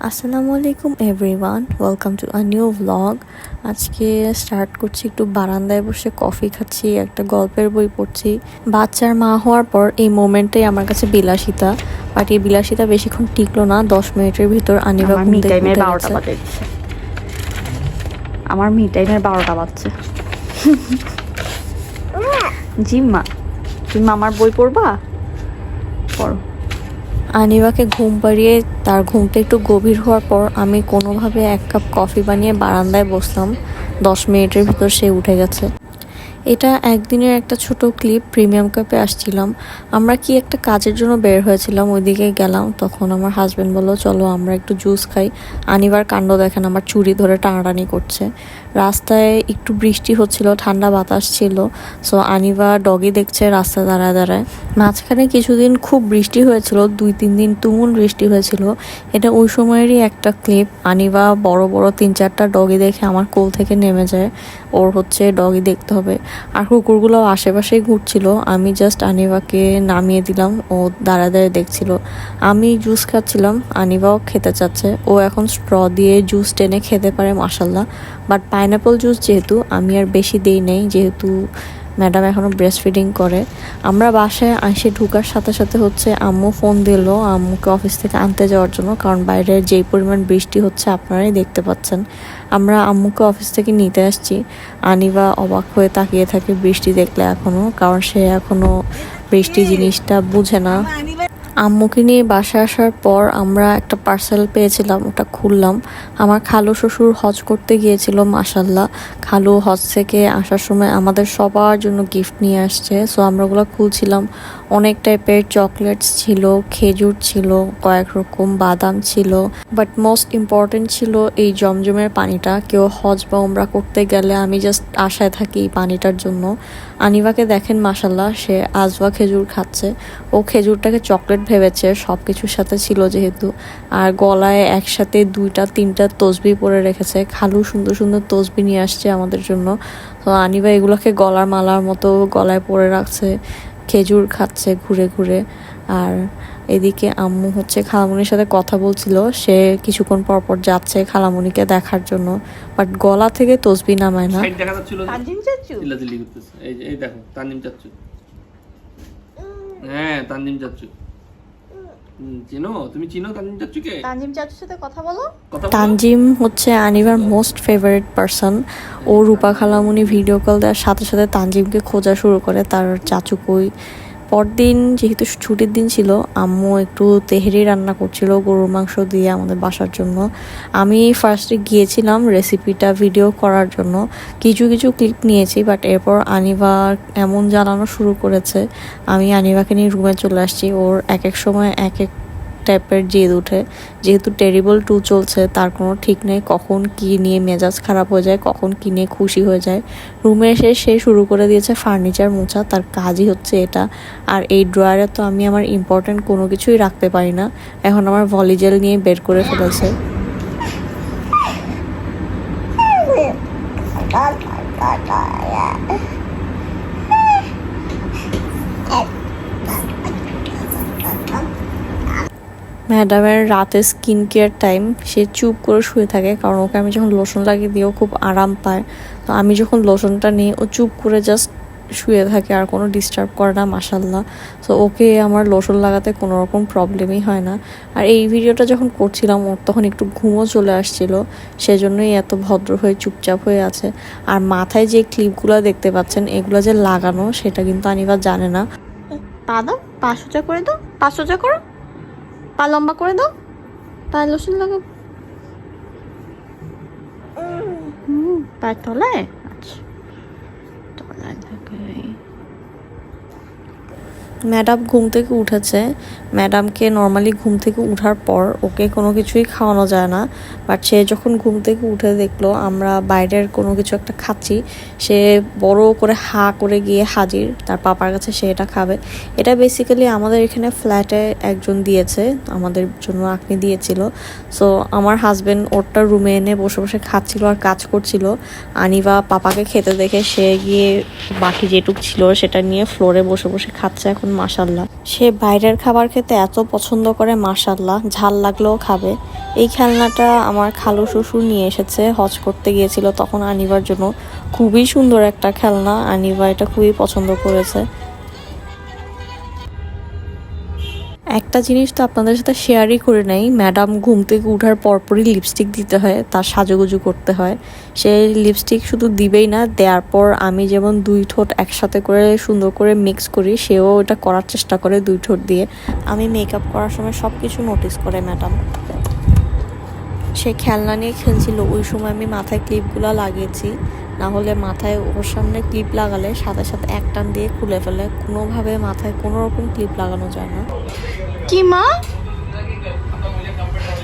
আসসালামু আলাইকুম everyone, welcome to a new blog. আজকে স্টার্ট করছি একটু বারান্দায় বসে কফি খাচ্ছি, একটা গল্পের বই পড়ছি। বাচ্চার মা হওয়ার পর এই মোমেন্টটাই আমার কাছে বিলাসিতা, বাট এই বিলাসিতা বেশিক্ষণ টিকলো না। 10 মিনিটের ভিতর আনিবা ঘুম থেকে উঠে গেছে। আমার মি টাইমের 12টা বাজছে। জিম্মা তুমি আমার বই পড়বা? পড়ো। আনিবাকে ঘুম পাড়িয়ে তার ঘুমটা একটু গভীর হওয়ার পর আমি কোনোভাবে 1 কাপ কফি বানিয়ে বারান্দায় বসলাম। 10 মিনিটের ভিতর সে উঠে গেছে। এটা একদিনের একটা ছোট ক্লিপ। প্রিমিয়াম কাপে আসছিলাম, আমরা কি একটা কাজের জন্য বের হয়েছিলাম, ওইদিকে গেলাম। তখন আমার হাজব্যান্ড বললো চলো আমরা একটু জুস খাই। আনিবার কাণ্ড দেখেন, আমার চুড়ি ধরে টানাটানি করছে। রাস্তায় একটু বৃষ্টি হচ্ছিল, ঠান্ডা বাতাস ছিল। সো আনিবা ডগি দেখছে রাস্তায় দাঁড়ায় দাঁড়ায়। মাঝখানে কিছুদিন খুব বৃষ্টি হয়েছিল, 2-3 দিন তুমুল বৃষ্টি হয়েছিল। এটা ওই সময়েরই একটা ক্লিপ। আনিবা বড় বড় 3-4টা ডগি দেখে আমার কোল থেকে নেমে যায়। ওর হচ্ছে ডগি দেখতে হবে। আর কুকুরগুলো আশেপাশেই ঘুরছিল। আমি জাস্ট আনিবাকে নামিয়ে দিলাম, ও দাঁড়ায় দাঁড়িয়ে দেখছিল। আমি জুস খাচ্ছিলাম, আনিবাও খেতে চাচ্ছে। ও এখন স্ট্র দিয়ে জুস টেনে খেতে পারে মাশাল্লাহ। বাট পাইনাপল জুস যেহেতু আমি আর বেশি দেই নেই, যেহেতু ম্যাডাম এখনও ব্রেস্ট ফিডিং করে। আমরা বাসায় এসে ঢুকার সাথে সাথে হচ্ছে আম্মু ফোন দিল আম্মুকে অফিস থেকে আনতে যাওয়ার জন্য, কারণ বাইরে যেই পরিমাণ বৃষ্টি হচ্ছে আপনারাই দেখতে পাচ্ছেন। আমরা আম্মুকে অফিস থেকে নিতে আসছি। আনিবা অবাক হয়ে তাকিয়ে থাকে বৃষ্টি দেখলে এখনও, কারণ সে এখনও বৃষ্টি জিনিসটা বুঝে না। আম্মুকে নিয়ে বাসায় আসার পর আমরা একটা পার্সেল পেয়েছিলাম, ওটা খুললাম। আমার খালু শ্বশুর হজ করতে গিয়েছিল মাশাল্লাহ। খালু হজ থেকে আসার সময় আমাদের সবার জন্য গিফট নিয়ে আসছে। সো আমরা ওগুলো খুলছিলাম। অনেক টাইপের চকলেটস ছিল, খেজুর ছিল, কয়েক রকম বাদাম ছিল। বাট মোস্ট ইম্পর্টেন্ট ছিল এই জমজমের পানিটা। কেউ হজ বা উমরা করতে গেলে আমি জাস্ট আশায় থাকি এই পানিটার জন্য। আনিবাকে দেখেন মাশাল্লাহ, সে আজওয়া খেজুর খাচ্ছে। ও খেজুরটাকে চকলেট ভেবেছে, সব কিছুর সাথে ছিল যেহেতু। আর গলায় একসাথে 2-3টা তসবি পরে রেখেছে। খালু সুন্দর সুন্দর তসবি নিয়ে আসছে আমাদের জন্য। তো আনিবা এগুলোকে গলার মালার মতো গলায় পরে রাখছে, খেজুর খাচ্ছে ঘুরে ঘুরে। আর এদিকে আম্মু হচ্ছে খালামুনির সাথে কথা বলছিল। সে কিছুক্ষণ পর পর যাচ্ছে খালামুনিকে দেখার জন্য, বাট গলা থেকে তসবি নামায় না। তানজিম চাচু চিল্লাচিল্লি করতেছে। এই দেখো তানজিম চাচু। হ্যাঁ তানজিম চাচু চিনো? তুমি চিনো তানজিম চাচুকে? তানজিম চাচুর সাথে কথা বলো। তানজিম হচ্ছে আনিবার মোস্ট ফেভারিট পারসন। ও রূপা খালামুনি ভিডিও কল দেওয়ার সাথে সাথে তানজিমকে খোঁজা শুরু করে, তার চাচু কই। পরদিন যেহেতু ছুটির দিন ছিল, আম্মু একটু তেহেরি রান্না করছিল গরুর মাংস দিয়ে আমাদের বাসার জন্য। আমি ফার্স্টে গিয়েছিলাম রেসিপিটা ভিডিও করার জন্য, কিছু কিছু ক্লিপ নিয়েছি। বাট এরপর আনিবা এমন জ্বালানো শুরু করেছে, আমি আনিবাকে নিয়ে রুমে চলে আসছি। ওর এক এক সময় এক এক টাইপের জেদ উঠে। যেহেতু টেরিবল 2 চলছে, তার কোনো ঠিক নেই কখন কি নিয়ে মেজাজ খারাপ হয়ে যায়, কখন কি নিয়ে খুশি হয়ে যায়। রুমে এসে সে শুরু করে দিয়েছে ফার্নিচার মোছা, তার কাজই হচ্ছে এটা। আর এই ড্রয়ারে তো আমি আমার ইম্পর্টেন্ট কোনো কিছুই রাখতে পারি না, এখন আমার ভলিজেল নিয়ে বের করে ফেলেছে। ম্যাডামের রাতে স্কিন কেয়ার টাইম, সে চুপ করে শুয়ে থাকে, কারণ ওকে আমি যখন লোশন লাগিয়ে দিই ও খুব আরাম পায়। তো আমি যখন লোশনটা নিই ও চুপ করে জাস্ট শুয়ে থাকে, আর কোনো ডিস্টার্ব করে না মাশাল্লাহ। তো ওকে আমার লোশন লাগাতে কোনো রকম প্রবলেমই হয় না। আর এই ভিডিওটা যখন করছিলাম ওর তখন একটু ঘুমও চলে আসছিল, সেজন্যই এত ভদ্র হয়ে চুপচাপ হয়ে আছে। আর মাথায় যে ক্লিপগুলো দেখতে পাচ্ছেন এগুলো যে লাগানো সেটা কিন্তু আনিবা জানে না। পা দাও, পা সোজা করে দাও, পা সোজা করো, পা লম্বা করে দাও, পায়ে লোশন লাগাও। পায়ের তলায়, আচ্ছা তলায় লাগাই। ম্যাডাম ঘুম থেকে উঠেছে। ম্যাডামকে নর্মালি ঘুম থেকে উঠার পর ওকে কোনো কিছুই খাওয়ানো যায় না। বাট সে যখন ঘুম থেকে উঠে দেখলো আমরা বাইরের কোনো কিছু একটা খাচ্ছি, সে বড় করে হা করে গিয়ে হাজির তার পাপার কাছে, সে এটা খাবে। এটা বেসিক্যালি আমাদের এখানে ফ্ল্যাটে একজন দিয়েছে, আমাদের জন্য আপনি দিয়েছিল। সো আমার হাজব্যান্ড ওরটা রুমে এনে বসে বসে খাচ্ছিল আর কাজ করছিল। আনিবা পাপাকে খেতে দেখে সে গিয়ে বাকি যেটুক ছিল সেটা নিয়ে ফ্লোরে বসে বসে খাচ্ছে এখন মাশাল্লাহ। সে বাইরের খাবার খেতে এত পছন্দ করে মাশাল্লাহ, ঝাল লাগলেও খাবে। এই খেলনাটা আমার খালু শ্বশুর নিয়ে এসেছে, হজ করতে গিয়েছিল তখন আনিবার জন্য। খুবই সুন্দর একটা খেলনা, আনিবা এটা খুবই পছন্দ করেছে। একটা জিনিস তো আপনাদের সাথে শেয়ারই করে নাই, ম্যাডাম ঘুম থেকে উঠার পরপরই লিপস্টিক দিতে হয়, তার সাজুগুজু করতে হয়। সে লিপস্টিক শুধু দিবেই না, দেওয়ার পর আমি যেমন 2 ঠোঁট একসাথে করে সুন্দর করে মিক্স করি, সেও এটা করার চেষ্টা করে 2 ঠোঁট দিয়ে। আমি মেকআপ করার সময় সব কিছু নোটিস করে ম্যাডাম। সে খেলনা নিয়ে খেলছিল, ওই সময় আমি মাথায় ক্লিপগুলো লাগিয়েছি, না হলে মাথায় ওর সামনে ক্লিপ লাগালে সাথে সাথে এক টান দিয়ে খুলে ফেলে। কোনোভাবে মাথায় কোনো রকম ক্লিপ লাগানো যায় না। কি মা,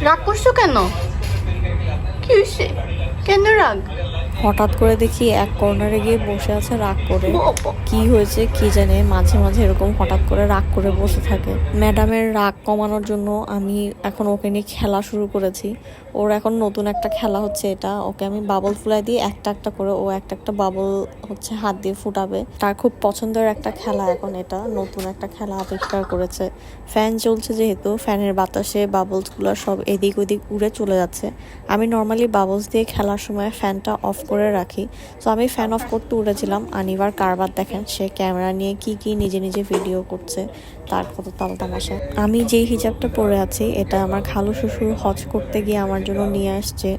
রাগ করছো কেন? কি হয়েছে? কেন রাগ? হঠাৎ করে দেখি এক কর্নারে গিয়ে বসে আছে রাগ করে। কি হয়েছে কি জানে, মাঝে মাঝে এরকম হঠাৎ করে রাগ করে বসে থাকে। ম্যাডামের রাগ কমানোর জন্য আমি এখন ওকে নিয়ে খেলা শুরু করেছি। ওর এখন নতুন একটা খেলা হচ্ছে এটা, ওকে আমি বাবল ফুলাই দিয়ে একটা একটা করে ও একটা একটা বাবল হচ্ছে হাত দিয়ে ফুটাবে। তার খুব পছন্দের একটা খেলা এখন এটা, নতুন একটা খেলা আবিষ্কার করেছে। ফ্যান চলছে যেহেতু, ফ্যানের বাতাসে বাবলসগুলো সব এদিক ওদিক উড়ে চলে যাচ্ছে। আমি নর্মালি বাবলস দিয়ে খেলার সময় ফ্যানটা অফ করে রাখি, তো আমি ফ্যান অফ করতে উঠেছিলাম। আনিবার কারবার দেখেন, সে ক্যামেরা নিয়ে কি নিজে নিজে ভিডিও করছে, তার কত তাল তামাশা। আমি যেই হিজাবটা পরে আছি এটা আমার খালু শ্বশুর হজ করতে গিয়ে আমার জন্য নিয়ে আসছে।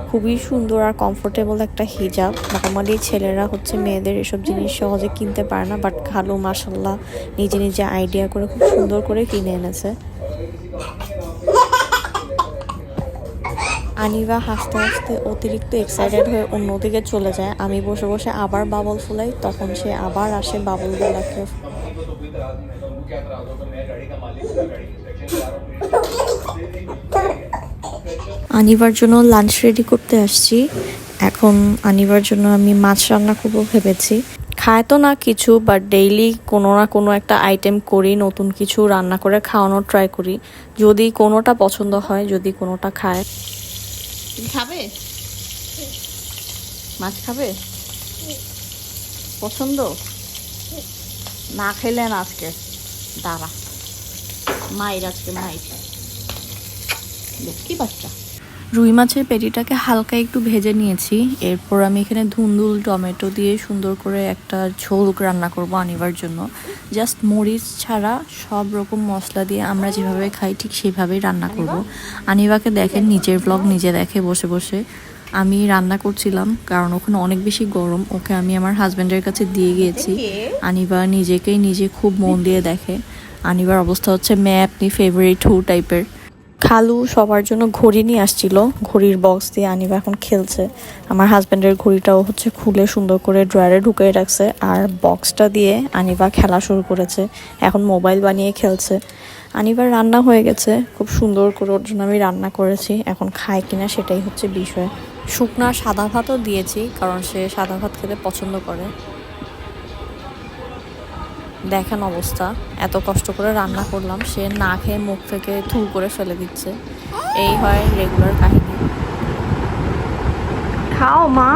খুবই সুন্দর আর কমফোর্টেবল একটা হিজাব। নর্মালি ছেলেরা হচ্ছে মেয়েদের এসব জিনিস সহজে কিনতে পারে না, বাট খালু মাশাল্লাহ নিজে নিজে আইডিয়া করে খুব সুন্দর করে কিনে এনেছে। আনিবা হাসতে হাসতে অতিরিক্ত এক্সাইটেড হয়ে অন্যদিকে চলে যায়। আমি বসে বসে আবার বাবল ফুলাই, তখন সে আবার আসে বাবলগুলোকে। আনিবার জন্য লাঞ্চ রেডি করতে আসছি। এখন আনিবার জন্য আমি মাছ রান্না করবো ভেবেছি। খায় তো না কিছু, বাট ডেইলি কোনো না কোনো একটা আইটেম করি, নতুন কিছু রান্না করে খাওয়ানোর ট্রাই করি। যদি কোনোটা পছন্দ হয়, যদি কোনোটা খায়। তুমি খাবে? মাছ খাবে? পছন্দ না খেলে না আজকে দাঁড়া, মায়ের আজকে মায়ের লক্ষ্মী বাচ্চা। রুই মাছের পেটিটাকে হালকা একটু ভেজে নিয়েছি। এরপর আমি এখানে ধুন্দুল টমেটো দিয়ে সুন্দর করে একটা ঝোল রান্না করব আনিবার জন্য। জাস্ট মরিচ ছাড়া সব রকম মশলা দিয়ে আমরা যেভাবে খাই ঠিক সেভাবেই রান্না করব। আনিবাকে দেখেন নিজের ব্লগ নিজে দেখে বসে বসে। আমি রান্না করছিলাম কারণ ওখানে অনেক বেশি গরম, ওকে আমি আমার হাজব্যান্ডের কাছে দিয়ে গিয়েছি। আনিবা নিজেকেই নিজে খুব মন দিয়ে দেখে। আনিবার অবস্থা হচ্ছে মে আপনি ফেভারিট হু টাইপের। খালু সবার জন্য ঘড়ি নিয়ে আসছিল, ঘড়ির বক্স দিয়ে আনিবা এখন খেলছে। আমার হাজব্যান্ডের ঘড়িটাও হচ্ছে খুলে সুন্দর করে ড্রয়ারে ঢুকিয়ে রাখছে, আর বক্সটা দিয়ে আনিবা খেলা শুরু করেছে। এখন মোবাইল বানিয়ে খেলছে। আনিবার রান্না হয়ে গেছে, খুব সুন্দর করে ওর জন্য আমি রান্না করেছি। এখন খায় কিনা সেটাই হচ্ছে বিষয়। শুকনা সাদা ভাতও দিয়েছি কারণ সে সাদা ভাত খেতে পছন্দ করে। দেখেন অবস্থা, এত কষ্ট করে রান্না করলাম, সে না খেয়ে মুখ থেকে থু করে ফেলে দিচ্ছে। এই হয় রেগুলার কাহিনী। খাও মা।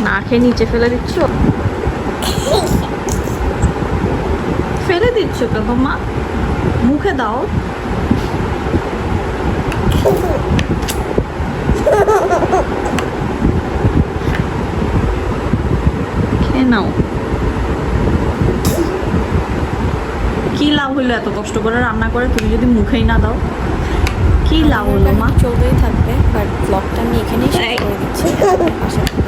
না খেয়ে নিচে ফেলে দিচ্ছ? ফেলে দিচ্ছ কেন মা? মুখে দাও। খেয়ে নাও। কি লাভ হইলো এত কষ্ট করে রান্না করে তুমি যদি মুখেই না দাও? কি লাভ হলো মা? চলতেই থাকবে, বাট ব্লগটা আমি এখানেই শেষ করে দিচ্ছি। আশা করি